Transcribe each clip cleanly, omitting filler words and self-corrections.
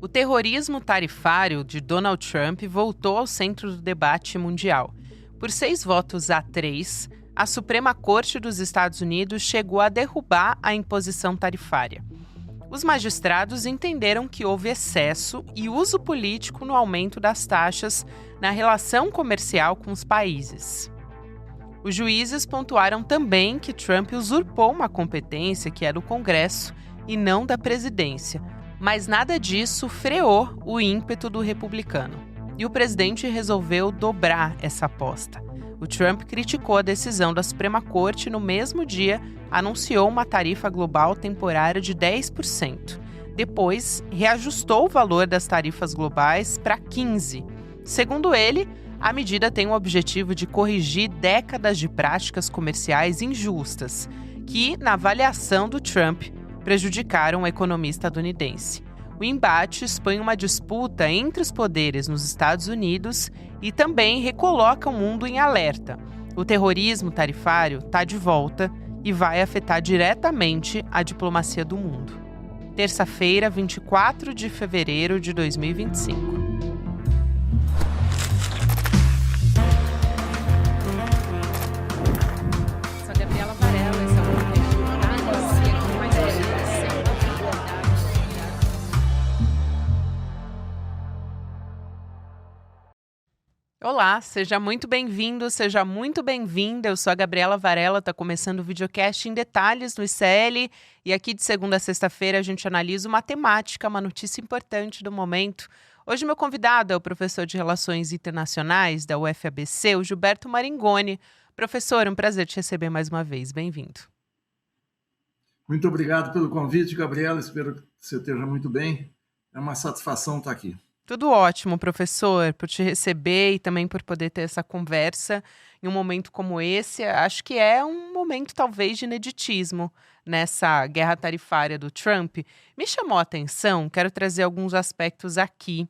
O terrorismo tarifário de Donald Trump voltou ao centro do debate mundial. Por 6 votos a 3, a Suprema Corte dos Estados Unidos chegou a derrubar a imposição tarifária. Os magistrados entenderam que houve excesso e uso político no aumento das taxas na relação comercial com os países. Os juízes pontuaram também que Trump usurpou uma competência que é do Congresso e não da presidência, mas nada disso freou o ímpeto do republicano. E o presidente resolveu dobrar essa aposta. O Trump criticou a decisão da Suprema Corte e no mesmo dia anunciou uma tarifa global temporária de 10%. Depois, reajustou o valor das tarifas globais para 15%. Segundo ele, a medida tem o objetivo de corrigir décadas de práticas comerciais injustas, que, na avaliação do Trump, prejudicaram a economia estadunidense. O embate expõe uma disputa entre os poderes nos Estados Unidos e também recoloca o mundo em alerta. O terrorismo tarifário está de volta e vai afetar diretamente a diplomacia do mundo. Terça-feira, 24 de fevereiro de 2025. Olá, seja muito bem-vindo, seja muito bem-vinda. Eu sou a Gabriela Varela, está começando o videocast em detalhes no ICL e aqui de segunda a sexta-feira a gente analisa uma temática, uma notícia importante do momento. Hoje meu convidado é o professor de Relações Internacionais da UFABC, o Gilberto Maringoni. Professor, um prazer te receber mais uma vez, bem-vindo. Muito obrigado pelo convite, Gabriela, espero que você esteja muito bem. É uma satisfação estar aqui. Tudo ótimo, professor, por te receber e também por poder ter essa conversa em um momento como esse. Acho que é um momento talvez de ineditismo nessa guerra tarifária do Trump. Me chamou a atenção, quero trazer alguns aspectos aqui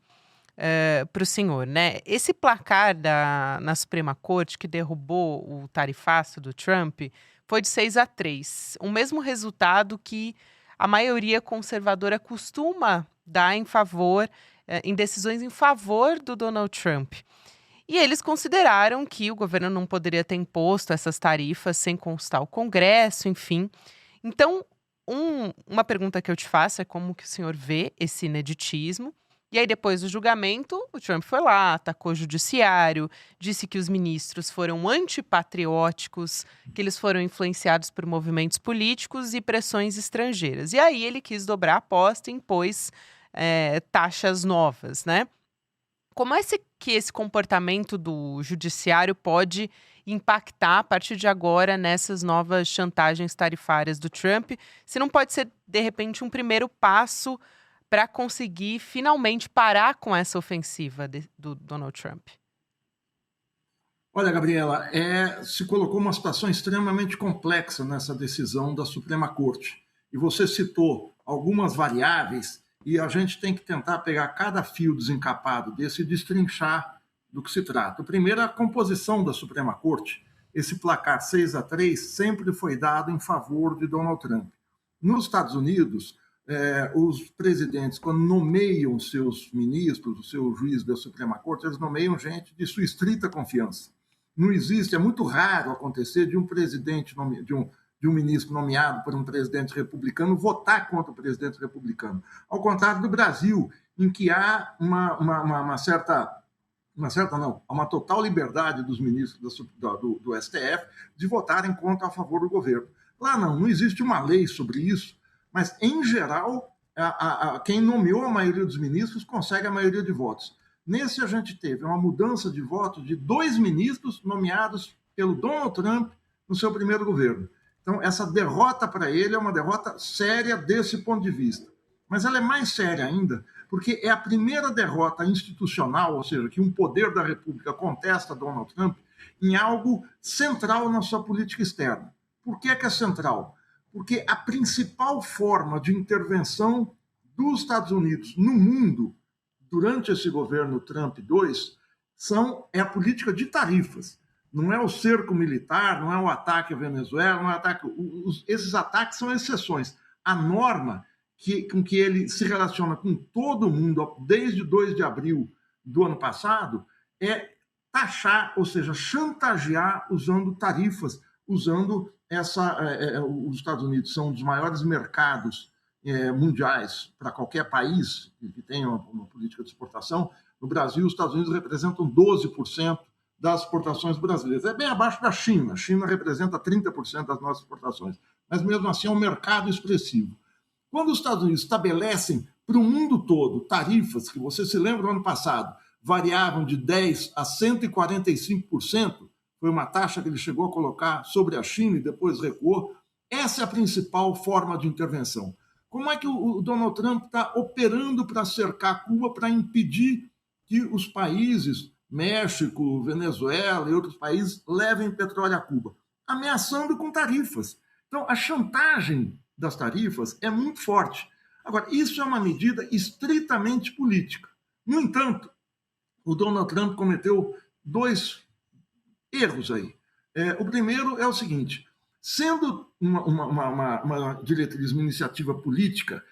para o senhor, né? Esse placar na Suprema Corte que derrubou o tarifaço do Trump foi de 6-3, o mesmo resultado que a maioria conservadora costuma dar em decisões em favor do Donald Trump. E eles consideraram que o governo não poderia ter imposto essas tarifas sem consultar o Congresso, enfim. Então, uma pergunta que eu te faço é como que o senhor vê esse ineditismo. E aí, depois do julgamento, o Trump foi lá, atacou o judiciário, disse que os ministros foram antipatrióticos, que eles foram influenciados por movimentos políticos e pressões estrangeiras. E aí ele quis dobrar a aposta e impôs taxas novas, né? Como é que esse comportamento do judiciário pode impactar a partir de agora nessas novas chantagens tarifárias do Trump? Se não pode ser, de repente, um primeiro passo para conseguir finalmente parar com essa ofensiva do Donald Trump? Olha, Gabriela, se colocou uma situação extremamente complexa nessa decisão da Suprema Corte. E você citou algumas variáveis e a gente tem que tentar pegar cada fio desencapado desse e destrinchar do que se trata. O primeiro é a composição da Suprema Corte. Esse placar 6-3 sempre foi dado em favor de Donald Trump. Nos Estados Unidos, os presidentes, quando nomeiam seus ministros, o seu juiz da Suprema Corte, eles nomeiam gente de sua estrita confiança. Não existe, é muito raro acontecer de um presidente, de um ministro nomeado por um presidente republicano votar contra o presidente republicano. Ao contrário do Brasil, em que há uma total liberdade dos ministros do STF de votarem contra a favor do governo. Lá não existe uma lei sobre isso, mas, em geral, quem nomeou a maioria dos ministros consegue a maioria de votos. Nesse, a gente teve uma mudança de votos de 2 ministros nomeados pelo Donald Trump no seu primeiro governo. Então, essa derrota para ele é uma derrota séria desse ponto de vista. Mas ela é mais séria ainda, porque é a primeira derrota institucional, ou seja, que um poder da República contesta Donald Trump em algo central na sua política externa. Por que é central? Porque a principal forma de intervenção dos Estados Unidos no mundo durante esse governo Trump 2 é a política de tarifas. Não é o cerco militar, não é o ataque à Venezuela, não é o ataque. Esses ataques são exceções. A norma com que ele se relaciona com todo mundo desde 2 de abril do ano passado é taxar, ou seja, chantagear usando tarifas, usando os Estados Unidos são um dos maiores mercados mundiais para qualquer país que tenha uma política de exportação. No Brasil, os Estados Unidos representam 12% das exportações brasileiras. É bem abaixo da China. A China representa 30% das nossas exportações. Mas, mesmo assim, é um mercado expressivo. Quando os Estados Unidos estabelecem para o mundo todo tarifas, que você se lembra do ano passado, variavam de 10% a 145%, foi uma taxa que ele chegou a colocar sobre a China e depois recuou, essa é a principal forma de intervenção. Como é que o Donald Trump está operando para cercar Cuba, para impedir que os países, México, Venezuela e outros países, levem petróleo a Cuba? Ameaçando com tarifas. Então, a chantagem das tarifas é muito forte. Agora, isso é uma medida estritamente política. No entanto, o Donald Trump cometeu 2 erros aí. O primeiro é o seguinte: sendo uma diretriz, uma iniciativa política,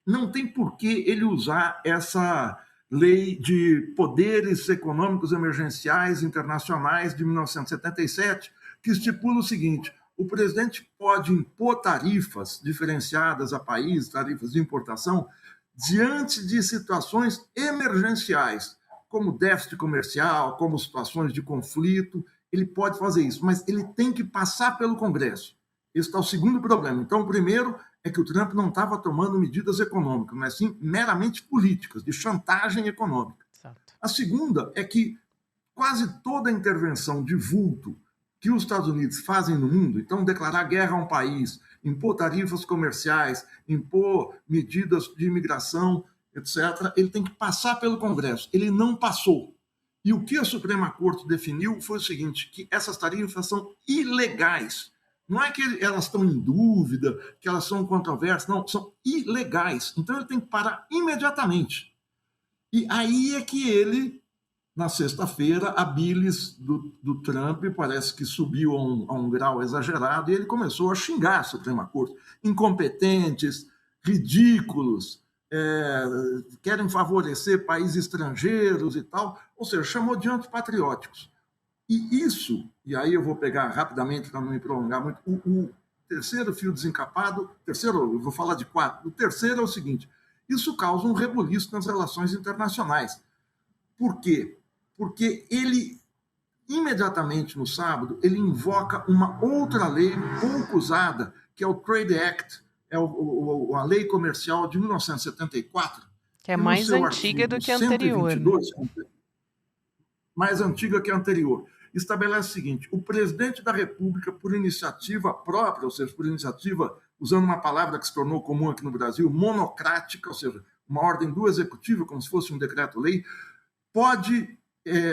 não tem por que ele usar essa lei de poderes econômicos emergenciais internacionais de 1977, que estipula o seguinte: o presidente pode impor tarifas diferenciadas a países, tarifas de importação, diante de situações emergenciais, como déficit comercial, como situações de conflito. Ele pode fazer isso, mas ele tem que passar pelo Congresso. Esse está o segundo problema. Então, o primeiro é que o Trump não estava tomando medidas econômicas, mas sim meramente políticas, de chantagem econômica. Exato. A segunda é que quase toda a intervenção de vulto que os Estados Unidos fazem no mundo, então declarar guerra a um país, impor tarifas comerciais, impor medidas de imigração, etc., ele tem que passar pelo Congresso. Ele não passou. E o que a Suprema Corte definiu foi o seguinte, que essas tarifas são ilegais. Não é que elas estão em dúvida, que elas são controversas, não, são ilegais. Então ele tem que parar imediatamente. E aí é que ele, na sexta-feira, a bilis do Trump parece que subiu a um grau exagerado e ele começou a xingar a Suprema Corte. Incompetentes, ridículos, querem favorecer países estrangeiros e tal, ou seja, chamou de antipatrióticos. E isso, e aí eu vou pegar rapidamente para não me prolongar muito, o terceiro fio desencapado, eu vou falar de 4, o terceiro é o seguinte: isso causa um rebuliço nas relações internacionais. Por quê? Porque ele, imediatamente no sábado, ele invoca uma outra lei pouco usada, que é o Trade Act, a lei comercial de 1974. Que é mais antiga do que a anterior. 122, né? Mais antiga que a anterior. Estabelece o seguinte: o presidente da República, por iniciativa própria, ou seja, por iniciativa, usando uma palavra que se tornou comum aqui no Brasil, monocrática, ou seja, uma ordem do executivo, como se fosse um decreto-lei, pode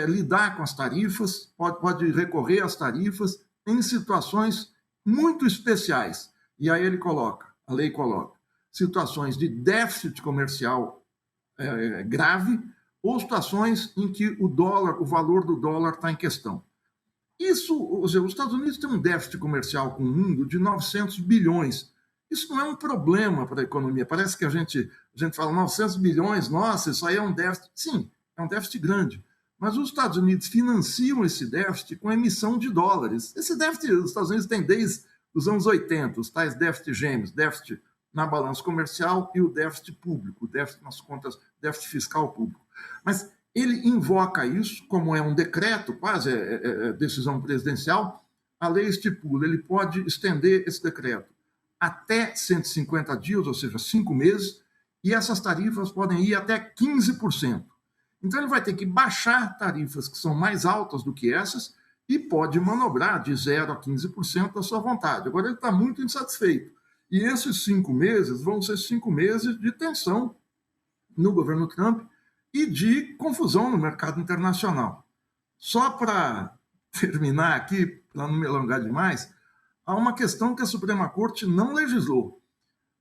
lidar com as tarifas, pode recorrer às tarifas em situações muito especiais. E aí a lei coloca, situações de déficit comercial grave ou situações em que o valor do dólar está em questão. Isso, ou seja, os Estados Unidos têm um déficit comercial com o mundo de 900 bilhões. Isso não é um problema para a economia. Parece que a gente fala 900 bilhões, nossa, isso aí é um déficit. Sim, é um déficit grande. Mas os Estados Unidos financiam esse déficit com a emissão de dólares. Esse déficit os Estados Unidos têm desde os anos 80, os tais déficits gêmeos, déficit na balança comercial e o déficit público, o déficit nas contas, déficit fiscal público. Mas ele invoca isso, como é um decreto, quase decisão presidencial, a lei estipula, ele pode estender esse decreto até 150 dias, ou seja, 5 meses, e essas tarifas podem ir até 15%. Então ele vai ter que baixar tarifas que são mais altas do que essas e pode manobrar de 0 a 15% da sua vontade. Agora ele está muito insatisfeito. E esses 5 meses vão ser 5 meses de tensão no governo Trump e de confusão no mercado internacional. Só para terminar aqui, para não me alongar demais, há uma questão que a Suprema Corte não legislou.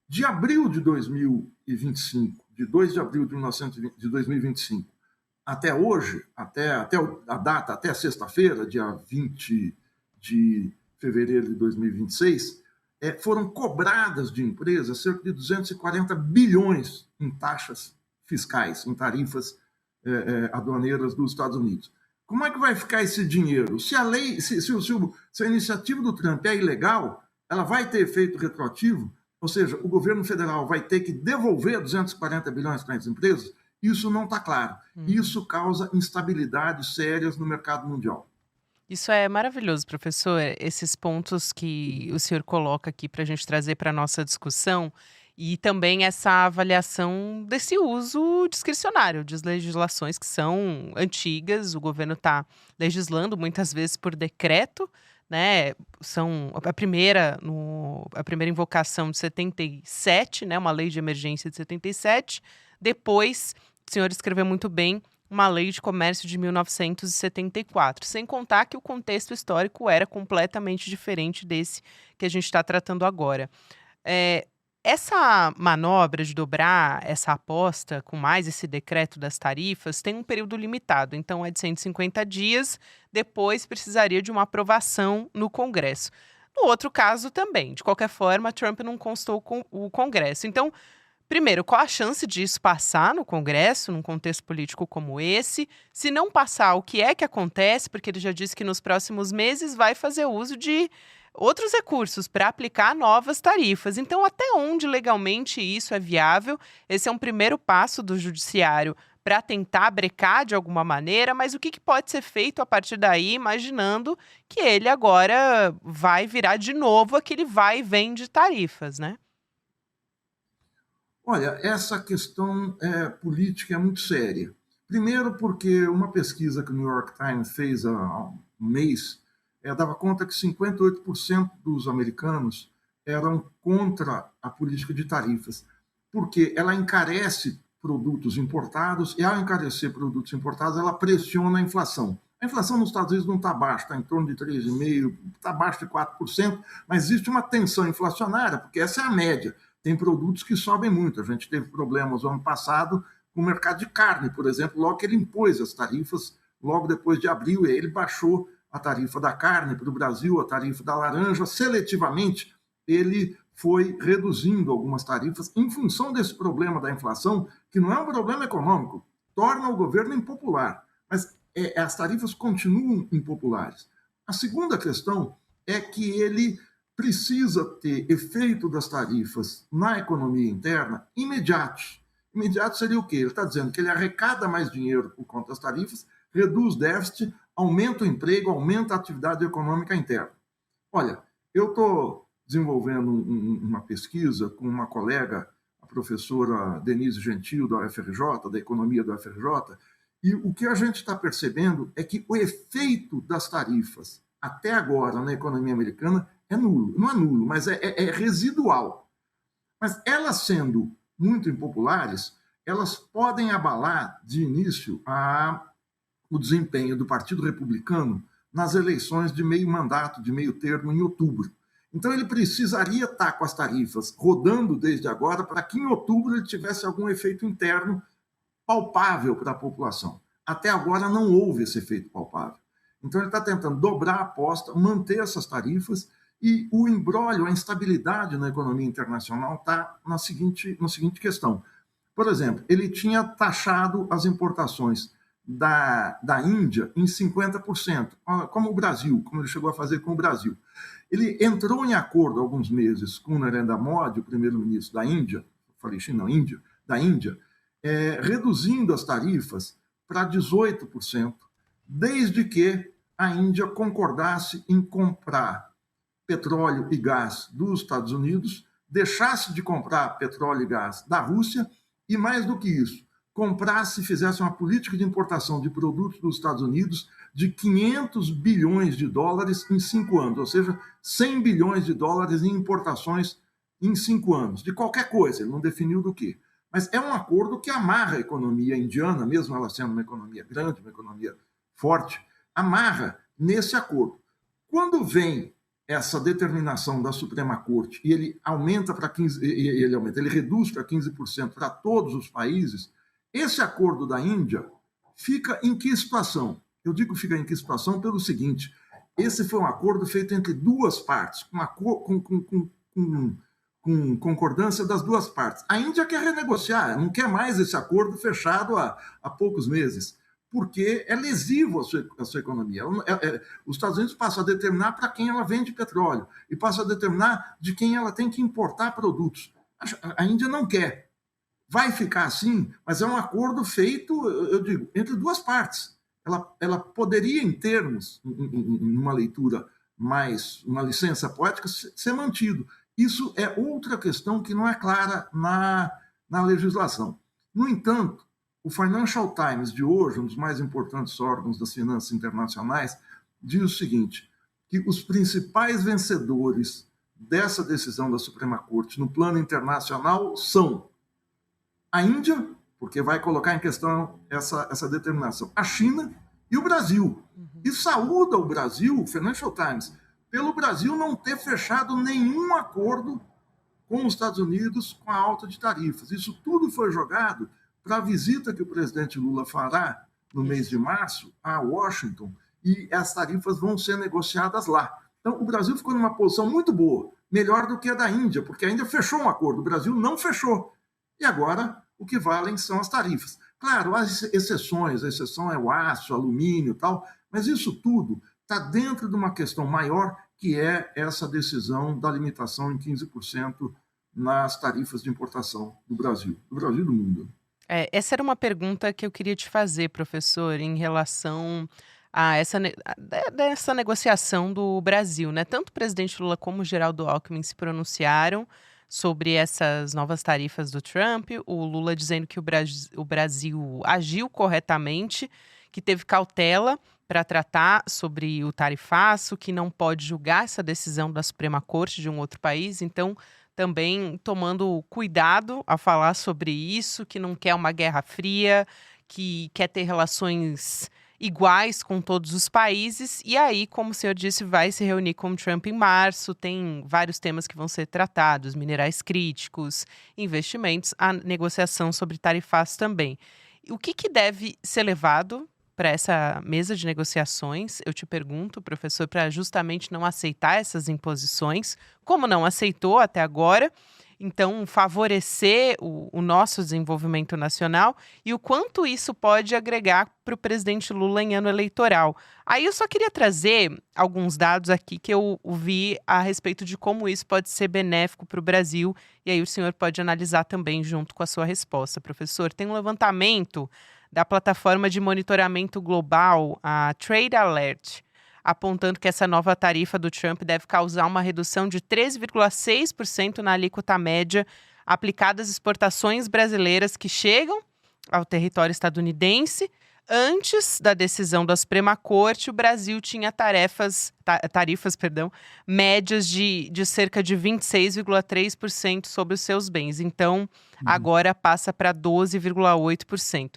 De abril de 2025, de 2 de abril de 2025, até hoje, até a data, até sexta-feira, dia 20 de fevereiro de 2026, foram cobradas de empresas cerca de 240 bilhões em taxas fiscais, em tarifas aduaneiras dos Estados Unidos. Como é que vai ficar esse dinheiro? Se a iniciativa do Trump é ilegal, ela vai ter efeito retroativo, ou seja, o governo federal vai ter que devolver 240 bilhões para as empresas? Isso não está claro. Isso causa instabilidades sérias no mercado mundial. Isso é maravilhoso, professor. Esses pontos que o senhor coloca aqui para a gente trazer para a nossa discussão e também essa avaliação desse uso discricionário de legislações que são antigas. O governo está legislando muitas vezes por decreto, né? São a primeira invocação de 77, né? Uma lei de emergência de 77. Depois, o senhor escreveu muito bem, uma lei de comércio de 1974, sem contar que o contexto histórico era completamente diferente desse que a gente está tratando agora. Essa manobra de dobrar essa aposta com mais esse decreto das tarifas tem um período limitado, então é de 150 dias, depois precisaria de uma aprovação no Congresso. No outro caso também, de qualquer forma, Trump não consultou com o Congresso. Então, primeiro, qual a chance disso passar no Congresso, num contexto político como esse? Se não passar, o que é que acontece? Porque ele já disse que nos próximos meses vai fazer uso de outros recursos para aplicar novas tarifas. Então, até onde legalmente isso é viável? Esse é um primeiro passo do judiciário para tentar brecar de alguma maneira, mas o que pode ser feito a partir daí, imaginando que ele agora vai virar de novo aquele vai e vem de tarifas, né? Olha, essa questão política é muito séria. Primeiro porque uma pesquisa que o New York Times fez há um mês dava conta que 58% dos americanos eram contra a política de tarifas, porque ela encarece produtos importados e, ao encarecer produtos importados, ela pressiona a inflação. A inflação nos Estados Unidos não está baixa, está em torno de 3,5%, está abaixo de 4%, mas existe uma tensão inflacionária, porque essa é a média. Tem produtos que sobem muito. A gente teve problemas no ano passado com o mercado de carne, por exemplo, logo que ele impôs as tarifas, logo depois de abril, ele baixou a tarifa da carne para o Brasil, a tarifa da laranja, seletivamente ele foi reduzindo algumas tarifas em função desse problema da inflação, que não é um problema econômico, torna o governo impopular, mas as tarifas continuam impopulares. A segunda questão é que ele precisa ter efeito das tarifas na economia interna imediatos. Imediato seria o quê? Ele está dizendo que ele arrecada mais dinheiro por conta das tarifas, reduz déficit, aumenta o emprego, aumenta a atividade econômica interna. Olha, eu estou desenvolvendo uma pesquisa com uma colega, a professora Denise Gentil, da UFRJ, da Economia da UFRJ, e o que a gente está percebendo é que o efeito das tarifas até agora na economia americana é nulo. Não é nulo, mas é residual. Mas elas sendo muito impopulares, elas podem abalar de início o desempenho do Partido Republicano nas eleições de meio mandato, de meio termo, em outubro. Então ele precisaria estar com as tarifas rodando desde agora para que em outubro ele tivesse algum efeito interno palpável para a população. Até agora não houve esse efeito palpável. Então ele está tentando dobrar a aposta, manter essas tarifas, e o imbróglio, a instabilidade na economia internacional está na seguinte questão. Por exemplo, ele tinha taxado as importações da Índia em 50%, como o Brasil, como ele chegou a fazer com o Brasil. Ele entrou em acordo há alguns meses com o Narendra Modi, o primeiro-ministro da Índia, falei China, Índia, da Índia, reduzindo as tarifas para 18%, desde que a Índia concordasse em comprar petróleo e gás dos Estados Unidos, deixasse de comprar petróleo e gás da Rússia e, mais do que isso, comprasse e fizesse uma política de importação de produtos dos Estados Unidos de 500 bilhões de dólares em 5 anos, ou seja, 100 bilhões de dólares em importações em 5 anos, de qualquer coisa, ele não definiu do que. Mas é um acordo que amarra a economia indiana, mesmo ela sendo uma economia grande, uma economia forte, amarra nesse acordo. Quando vem essa determinação da Suprema Corte e ele aumenta para 15%, ele reduz para 15% para todos os países, esse acordo da Índia fica em que situação? Eu digo fica em que situação pelo seguinte: esse foi um acordo feito entre duas partes, com com concordância das duas partes. A Índia quer renegociar, não quer mais esse acordo fechado há poucos meses, porque é lesivo à sua economia. Os Estados Unidos passam a determinar para quem ela vende petróleo e passam a determinar de quem ela tem que importar produtos. A Índia não quer. Vai ficar assim, mas é um acordo feito, eu digo, entre duas partes. Ela poderia, em termos, em uma leitura mais, uma licença poética, ser mantido. Isso é outra questão que não é clara na legislação. No entanto, o Financial Times de hoje, um dos mais importantes órgãos das finanças internacionais, diz o seguinte, que os principais vencedores dessa decisão da Suprema Corte no plano internacional são a Índia, porque vai colocar em questão essa determinação, a China e o Brasil. E saúda o Brasil, o Financial Times, pelo Brasil não ter fechado nenhum acordo com os Estados Unidos com a alta de tarifas. Isso tudo foi jogado para a visita que o presidente Lula fará no mês de março a Washington, e as tarifas vão ser negociadas lá. Então, o Brasil ficou numa posição muito boa, melhor do que a da Índia, porque a Índia fechou um acordo, o Brasil não fechou. E agora, o que valem são as tarifas. Claro, há exceções, a exceção é o aço, alumínio e tal, mas isso tudo está dentro de uma questão maior, que é essa decisão da limitação em 15% nas tarifas de importação do Brasil e do mundo. Essa era uma pergunta que eu queria te fazer, professor, em relação a dessa negociação do Brasil, né? Tanto o presidente Lula como o Geraldo Alckmin se pronunciaram sobre essas novas tarifas do Trump, o Lula dizendo que o Brasil agiu corretamente, que teve cautela para tratar sobre o tarifaço, que não pode julgar essa decisão da Suprema Corte de um outro país, então também tomando cuidado a falar sobre isso, que não quer uma guerra fria, que quer ter relações iguais com todos os países. E aí, como o senhor disse, vai se reunir com o Trump em março. Tem vários temas que vão ser tratados: minerais críticos, investimentos, a negociação sobre tarifas também. O que deve ser levado para essa mesa de negociações, eu te pergunto, professor, para justamente não aceitar essas imposições, como não aceitou até agora, então favorecer o nosso desenvolvimento nacional, e o quanto isso pode agregar para o presidente Lula em ano eleitoral. Aí eu só queria trazer alguns dados aqui que eu vi a respeito de como isso pode ser benéfico para o Brasil, e aí o senhor pode analisar também junto com a sua resposta, professor. Tem um levantamento da plataforma de monitoramento global, a Trade Alert, apontando que essa nova tarifa do Trump deve causar uma redução de 13,6% na alíquota média aplicada às exportações brasileiras que chegam ao território estadunidense. Antes da decisão da Suprema Corte, o Brasil tinha tarifas médias de cerca de 26,3% sobre os seus bens. Então, agora passa para 12,8%.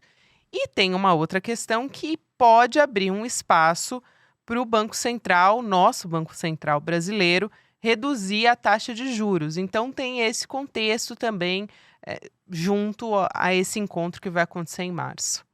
E tem uma outra questão que pode abrir um espaço para o Banco Central, nosso Banco Central brasileiro, reduzir a taxa de juros. Então tem esse contexto também junto a esse encontro que vai acontecer em março.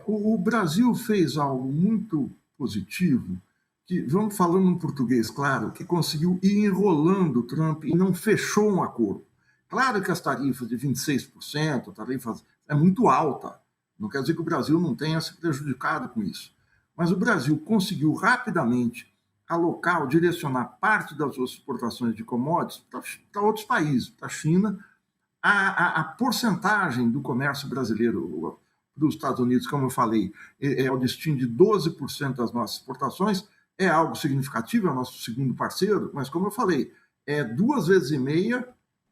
O Brasil fez algo muito positivo, que, vamos falando em português, claro, que conseguiu ir enrolando o Trump e não fechou um acordo. Claro que as tarifas de 26%, tarifas é muito alta. Não quer dizer que o Brasil não tenha se prejudicado com isso. Mas o Brasil conseguiu rapidamente alocar ou direcionar parte das suas exportações de commodities para outros países, para a China. A porcentagem do comércio brasileiro dos Estados Unidos, como eu falei, é o destino de 12% das nossas exportações, é algo significativo, é o nosso segundo parceiro, mas como eu falei, é 2,5 vezes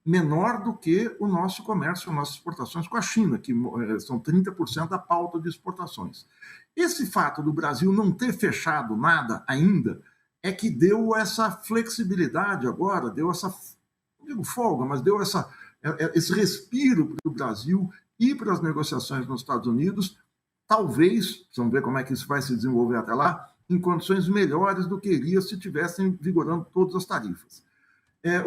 menor do que o nosso comércio, as nossas exportações com a China, que são 30% da pauta de exportações. Esse fato do Brasil não ter fechado nada ainda é que deu essa flexibilidade agora, deu essa, não digo folga, mas deu esse respiro para o Brasil ir para as negociações nos Estados Unidos, talvez, vamos ver como é que isso vai se desenvolver até lá, em condições melhores do que iria se tivessem vigorando todas as tarifas.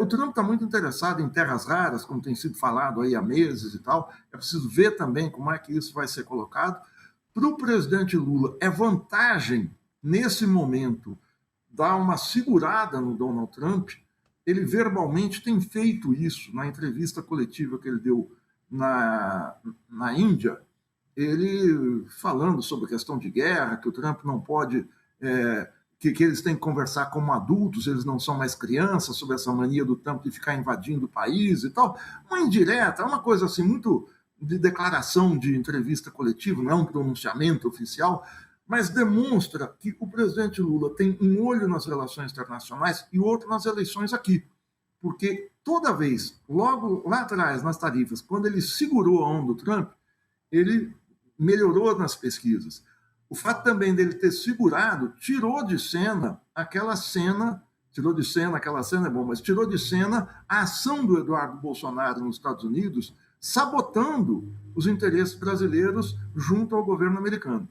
O Trump está muito interessado em terras raras, como tem sido falado aí há meses e tal. É preciso ver também como é que isso vai ser colocado. Para o presidente Lula, é vantagem, nesse momento, dar uma segurada no Donald Trump, ele verbalmente tem feito isso. Na entrevista coletiva que ele deu na Índia, ele falando sobre a questão de guerra, que o Trump não pode, que eles têm que conversar como adultos, eles não são mais crianças, sobre essa mania do Trump de ficar invadindo o país e tal. Uma indireta, uma coisa assim, muito de declaração de entrevista coletiva, não é um pronunciamento oficial, mas demonstra que o presidente Lula tem um olho nas relações internacionais e outro nas eleições aqui. Porque toda vez, logo lá atrás, nas tarifas, quando ele segurou a onda do Trump, ele melhorou nas pesquisas. O fato também dele ter segurado tirou de cena aquela cena é bom, mas tirou de cena a ação do Eduardo Bolsonaro nos Estados Unidos, sabotando os interesses brasileiros junto ao governo americano.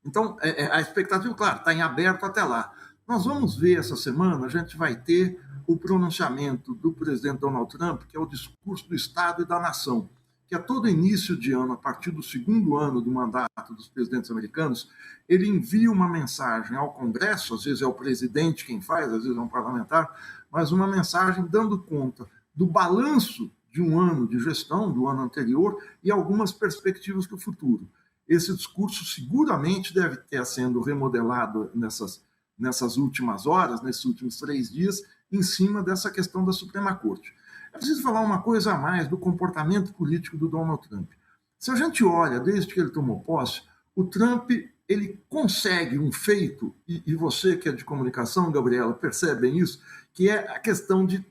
Então, a expectativa, claro, está em aberto até lá. Nós vamos ver essa semana, a gente vai ter o pronunciamento do presidente Donald Trump, que é o discurso do Estado e da Nação, que a todo início de ano, a partir do segundo ano do mandato dos presidentes americanos, ele envia uma mensagem ao Congresso, às vezes é o presidente quem faz, às vezes é um parlamentar, mas uma mensagem dando conta do balanço de um ano de gestão, do ano anterior, e algumas perspectivas para o futuro. Esse discurso seguramente deve ter sendo remodelado nessas últimas horas, nesses últimos 3 dias, em cima dessa questão da Suprema Corte. É preciso falar uma coisa a mais do comportamento político do Donald Trump. Se a gente olha, desde que ele tomou posse, o Trump ele consegue um feito, e você que é de comunicação, Gabriela, percebem isso, que é a questão de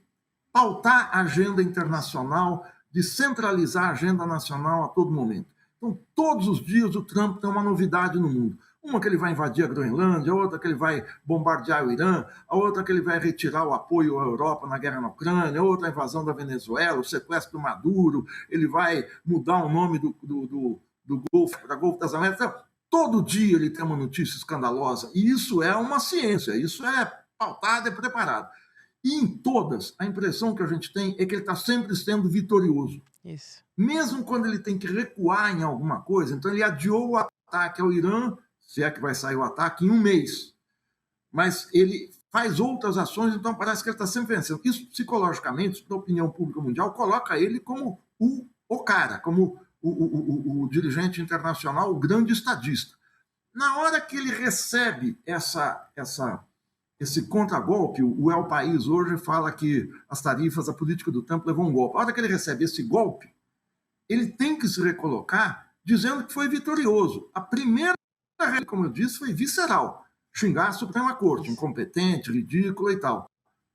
pautar a agenda internacional, de centralizar a agenda nacional a todo momento. Então, todos os dias o Trump tem uma novidade no mundo. Uma que ele vai invadir a Groenlândia, a outra que ele vai bombardear o Irã, a outra que ele vai retirar o apoio à Europa na guerra na Ucrânia, a outra a invasão da Venezuela, o sequestro do Maduro, ele vai mudar o nome do Golfo para Golfo das Américas. Todo dia ele tem uma notícia escandalosa, e isso é uma ciência, isso é pautado e preparado. E em todas, a impressão que a gente tem é que ele está sempre sendo vitorioso. Isso. Mesmo quando ele tem que recuar em alguma coisa, então ele adiou o ataque ao Irã, se é que vai sair o ataque, em 1 mês. Mas ele faz outras ações, então parece que ele está sempre vencendo. Isso, psicologicamente, para a opinião pública mundial, coloca ele como o cara, como o dirigente internacional, o grande estadista. Na hora que ele recebe esse contragolpe, o El País hoje fala que as tarifas, a política do Trump levou um golpe. Na hora que ele recebe esse golpe, ele tem que se recolocar dizendo que foi vitorioso. A primeira regra, como eu disse, foi visceral. Xingar a Suprema Corte, incompetente, ridícula e tal.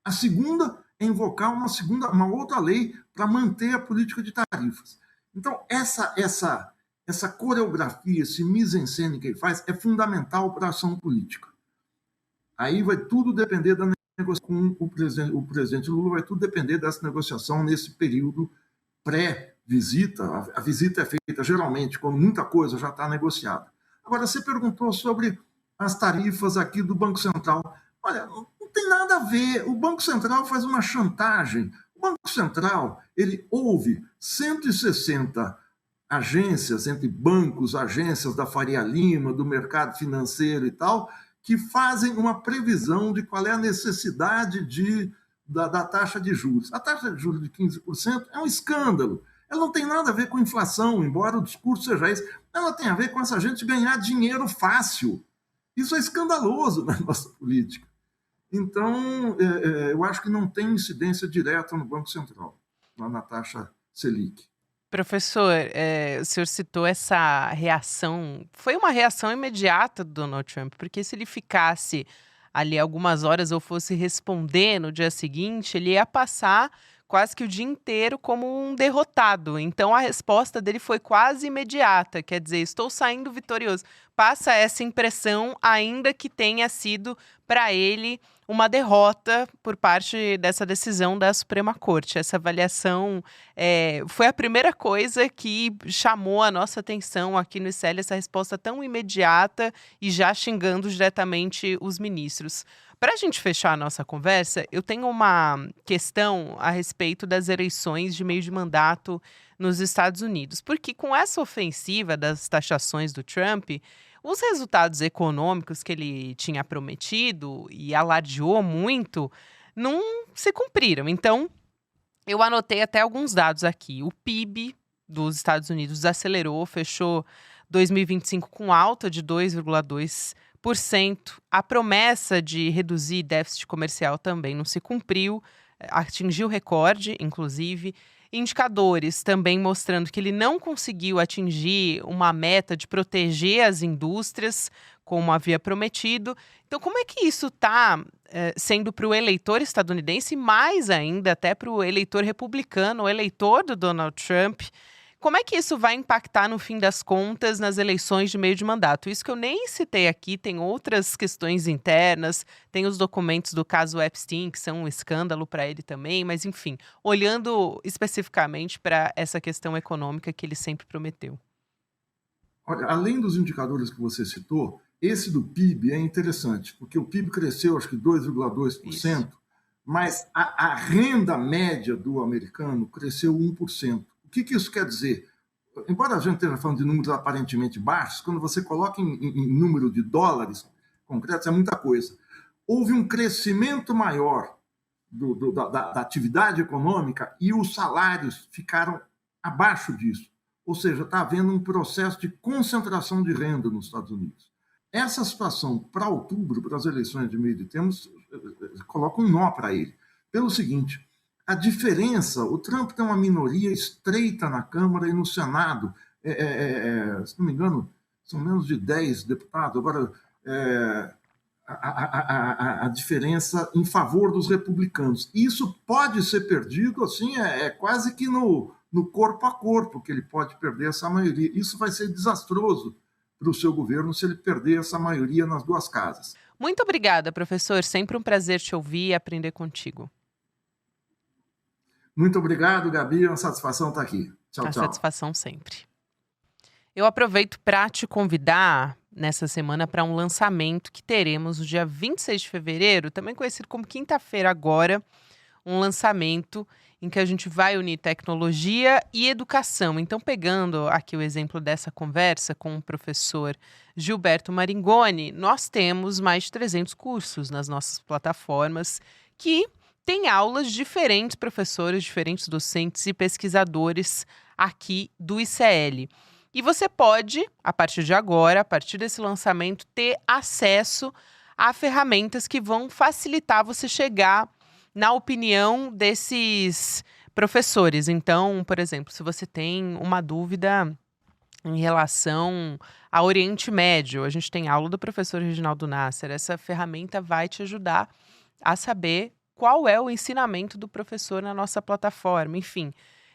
A segunda é invocar uma outra lei para manter a política de tarifas. Então, essa coreografia, esse mise-en-scène que ele faz é fundamental para a ação política. Aí vai tudo depender da negociação com o presidente Lula, vai tudo depender dessa negociação nesse período pré-visita. A visita é feita geralmente quando muita coisa já está negociada. Agora, você perguntou sobre as tarifas aqui do Banco Central. Olha, não tem nada a ver. O Banco Central faz uma chantagem. O Banco Central, ele ouve 160 agências, entre bancos, agências da Faria Lima, do mercado financeiro e tal, que fazem uma previsão de qual é a necessidade da taxa de juros. A taxa de juros de 15% é um escândalo. Ela não tem nada a ver com inflação, embora o discurso seja esse. Ela tem a ver com essa gente ganhar dinheiro fácil. Isso é escandaloso na nossa política. Então, eu acho que não tem incidência direta no Banco Central, na taxa Selic. Professor, o senhor citou essa reação. Foi uma reação imediata do Donald Trump, porque se ele ficasse ali algumas horas ou fosse responder no dia seguinte, ele ia passar quase que o dia inteiro como um derrotado. Então a resposta dele foi quase imediata, quer dizer, estou saindo vitorioso. Passa essa impressão, ainda que tenha sido para ele uma derrota por parte dessa decisão da Suprema Corte. Essa avaliação foi a primeira coisa que chamou a nossa atenção aqui no ICL, essa resposta tão imediata e já xingando diretamente os ministros. Para a gente fechar a nossa conversa, eu tenho uma questão a respeito das eleições de meio de mandato nos Estados Unidos, porque com essa ofensiva das taxações do Trump, os resultados econômicos que ele tinha prometido e alardeou muito não se cumpriram. Então, eu anotei até alguns dados aqui. O PIB dos Estados Unidos acelerou, fechou 2025 com alta de 2,2%. A promessa de reduzir déficit comercial também não se cumpriu, atingiu recorde, inclusive. Indicadores também mostrando que ele não conseguiu atingir uma meta de proteger as indústrias, como havia prometido. Então, como é que isso está sendo para o eleitor estadunidense, e mais ainda até para o eleitor republicano, o eleitor do Donald Trump? Como é que isso vai impactar, no fim das contas, nas eleições de meio de mandato? Isso que eu nem citei aqui, tem outras questões internas, tem os documentos do caso Epstein, que são um escândalo para ele também, mas enfim, olhando especificamente para essa questão econômica que ele sempre prometeu. Olha, além dos indicadores que você citou, esse do PIB é interessante, porque o PIB cresceu, acho que 2,2%, mas a renda média do americano cresceu 1%. O que isso quer dizer? Embora a gente esteja falando de números aparentemente baixos, quando você coloca em número de dólares concretos, é muita coisa. Houve um crescimento maior da atividade econômica e os salários ficaram abaixo disso. Ou seja, está havendo um processo de concentração de renda nos Estados Unidos. Essa situação, para outubro, para as eleições de meio de termo, coloca um nó para ele. Pelo seguinte, a diferença, o Trump tem uma minoria estreita na Câmara e no Senado, se não me engano, são menos de 10 deputados. Agora, a diferença em favor dos republicanos. Isso pode ser perdido, assim, quase que no corpo a corpo que ele pode perder essa maioria. Isso vai ser desastroso para o seu governo se ele perder essa maioria nas duas casas. Muito obrigada, professor. Sempre um prazer te ouvir e aprender contigo. Muito obrigado, Gabi. É uma satisfação estar aqui. Tchau, tchau. Satisfação sempre. Eu aproveito para te convidar nessa semana para um lançamento que teremos no dia 26 de fevereiro, também conhecido como quinta-feira agora, um lançamento em que a gente vai unir tecnologia e educação. Então, pegando aqui o exemplo dessa conversa com o professor Gilberto Maringoni, nós temos mais de 300 cursos nas nossas plataformas que tem aulas de diferentes professores, diferentes docentes e pesquisadores aqui do ICL. E você pode, a partir de agora, a partir desse lançamento, ter acesso a ferramentas que vão facilitar você chegar na opinião desses professores. Então, por exemplo, se você tem uma dúvida em relação ao Oriente Médio, a gente tem aula do professor Reginaldo Nasser. Essa ferramenta vai te ajudar a saber qual é o ensinamento do professor na nossa plataforma. Enfim,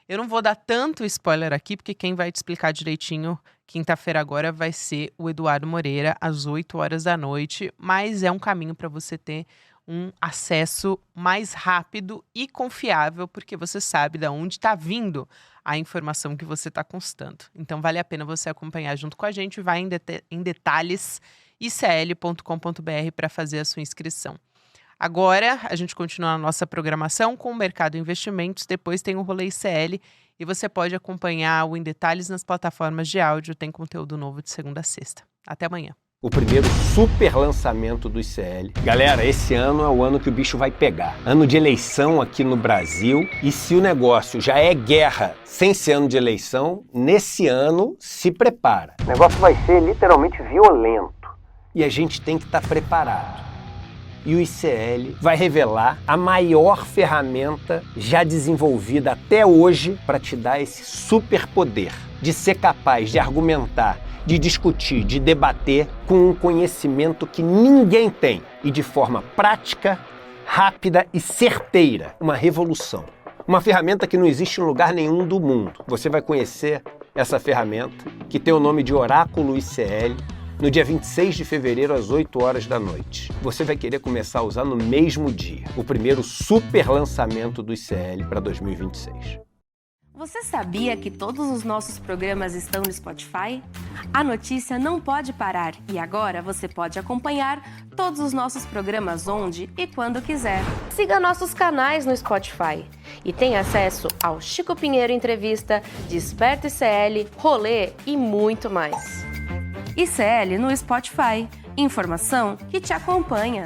eu não vou dar tanto spoiler aqui, porque quem vai te explicar direitinho quinta-feira agora vai ser o Eduardo Moreira, às 8 horas da noite, mas é um caminho para você ter um acesso mais rápido e confiável, porque você sabe de onde está vindo a informação que você está constando. Então, vale a pena você acompanhar junto com a gente. Vai em detalhes icl.com.br para fazer a sua inscrição. Agora, a gente continua a nossa programação com o Mercado Investimentos, depois tem o Rolê ICL e você pode acompanhar o Em Detalhes nas plataformas de áudio, tem conteúdo novo de segunda a sexta. Até amanhã. O primeiro super lançamento do ICL. Galera, esse ano é o ano que o bicho vai pegar. Ano de eleição aqui no Brasil. E se o negócio já é guerra sem ser ano de eleição, nesse ano se prepara. O negócio vai ser literalmente violento. E a gente tem que estar preparado. E o ICL vai revelar a maior ferramenta já desenvolvida até hoje para te dar esse superpoder de ser capaz de argumentar, de discutir, de debater com um conhecimento que ninguém tem e de forma prática, rápida e certeira. Uma revolução. Uma ferramenta que não existe em lugar nenhum do mundo. Você vai conhecer essa ferramenta, que tem o nome de Oráculo ICL, no dia 26 de fevereiro, às 8 horas da noite. Você vai querer começar a usar no mesmo dia. O primeiro super lançamento do ICL para 2026. Você sabia que todos os nossos programas estão no Spotify? A notícia não pode parar e agora você pode acompanhar todos os nossos programas onde e quando quiser. Siga nossos canais no Spotify e tenha acesso ao Chico Pinheiro Entrevista, Desperta ICL, Rolê e muito mais. ICL no Spotify. Informação que te acompanha.